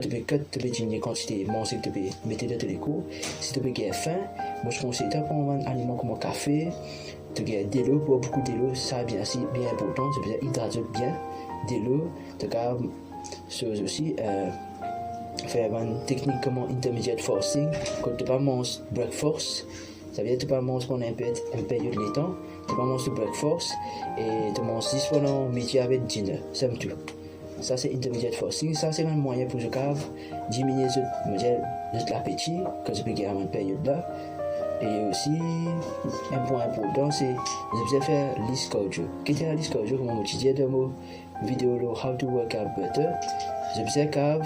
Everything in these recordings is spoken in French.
Tu peux diminuer la quantité de manger que tu peux mettre dans tes cours. Si tu peux avoir faim, moi je conseille de prendre un aliment comme le café, tu as de l'eau, boire beaucoup de l'eau, ça bien important, tu peux hydrater bien de l'eau, tu as aussi faire une technique comme intermediate fasting, quand tu ne pas manger breakfast, ça veut dire que tu ne pas manger pendant une période de temps, tu ne pas manger le breakfast et tu manges 10 pendant midi avec dinner, c'est tout. Ça c'est intermediate fasting, ça c'est un moyen pour diminuer l'appétit quand tu peux gagner une période là. Et aussi, un point important, c'est de faire liste cardio. Qu'est-ce que la liste cardio, comme je disais dans ma vidéo How to Work Out Better, je vais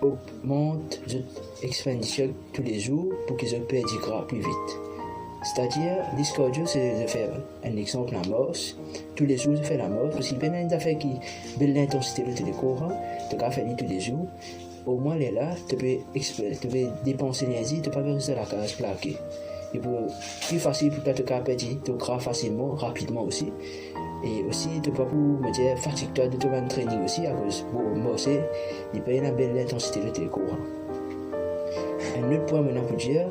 augmente l'expenditure tous les jours pour qu'ils perdent du gras plus vite. C'est-à-dire, liste cardio, c'est de faire un exemple la marche. Tous les jours, je fais la marche. Parce qu'il y a une affaire qui a l'intensité de télécourant, tu peux faire tous les jours. Au moins, là, tu peux dépenser l'énergie, tu peux pas rester à la case plaquée. Et plus facile pour te perdre tu gras facilement, rapidement aussi. Et aussi, tu peux me dire, fatigue-toi de ton training aussi, à cause pour marcher, il peut y avoir une belle intensité de télécourant. Un autre point maintenant pour dire,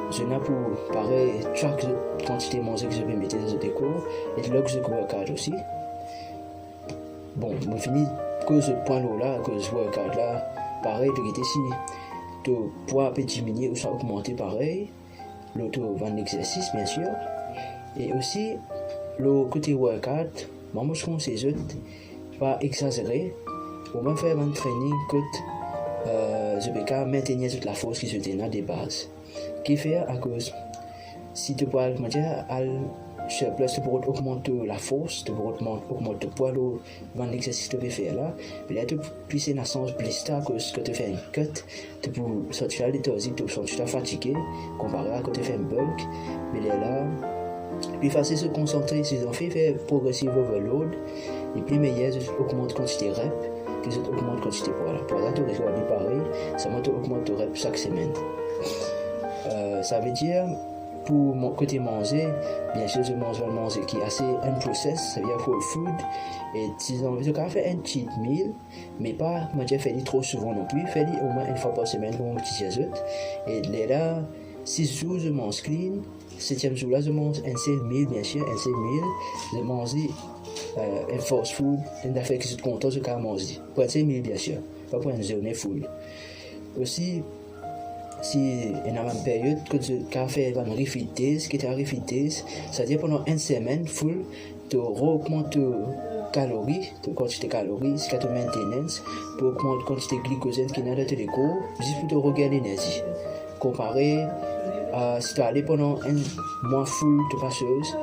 je n'ai pour pareil chaque quantité de manger que je peux mettre dans ce décor et là que je workout aussi. Bon, je finis cause point là, cause workout là, pareil, de si ton poids peut diminuer ou soit augmenter pareil, l'autre va un exercice bien sûr. Et aussi, le côté workout, moi je conseille pas exagérer, au moins faire un training que je peux maintenir toute la force qui se tient des bases. Qui fait à cause si tu peux plus tu pourras augmenter la force, tu pourras augmenter le poids dans l'exercice que tu peux faire là, mais là tu peux une sens blister à cause que tu fais une cut, tu peux sortir la léthargie, tu es fatigué comparé à quand tu fais un bulk, mais là plus facile de se concentrer si on fait progressive overload et plus meilleur augmente quantité rep que ça augmente quantité poids là. Pour ça tu regardes pareil, ça augmente rep chaque semaine. Ça veut dire, pour mon côté manger, bien sûr, je mange un manger qui est assez unprocessed, ça veut dire whole food. Et si on veut faire un cheat meal, mais pas manger fait trop souvent non plus, faire au moins une fois par semaine comme un petit azote. Et là, 6 jours, je mange clean. 7e jour là, je mange un seul meal, bien sûr, un seul meal. Je mange un fast food, une affaire que je suis content de manger. Pour un seul meal, bien sûr, pas pour une journée full. Aussi, si il y a une période que tu as fait une refeed days, qui est un refeed days, c'est-à-dire pendant une semaine full, tu augmentes tes calories, tes quantités de calories, c'est ton maintenance, pour augmenter la quantité de glycogène qui est dans le corps, juste pour te regagner l'énergie. Comparé à si tu es allé pendant un mois full de passeuse,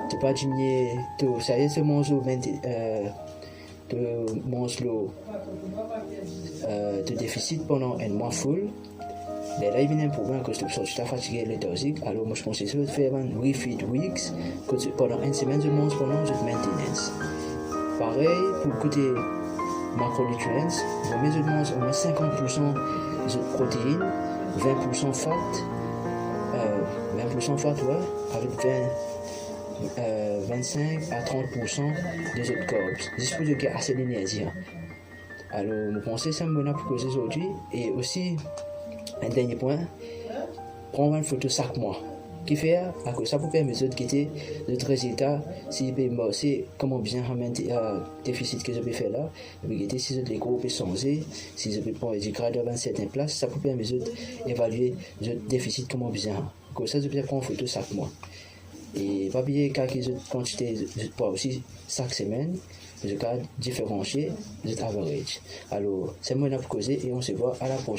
tu peux pas diminuer, ça veut dire que tu manges le déficit pendant un mois full. Là, il y a un problème que tu es fatigué léthargique. Alors, moi, je conseille de faire un refeed weeks. Pendant une semaine, je mange pendant une maintenance. Pareil, pour le côté macronutrients, je mange au moins 50% de protéines, 20% fat, 20% fat, ouais, avec 25 à 30% de autres carbs. Juste pour gagner assez d'énergie. Alors, je pense que c'est un bon pour causer aujourd'hui. Et aussi, un dernier point, prendre une photo chaque mois. Qui fait que ça peut permettre de guetter notre résultat, si c'est comment bien remettre le déficit que je peux faire là, je peux guetter si les groupes peuvent changer, si je peux prendre du grade dans certaines places, ça peut permettre d'évaluer le déficit comment bien. Comme ça, je peux prendre une photo chaque mois. Et pas oublier quelques quantités de poids aussi chaque semaine, je peux différencier les average. Alors, c'est moi pour causer et on se voit à la prochaine.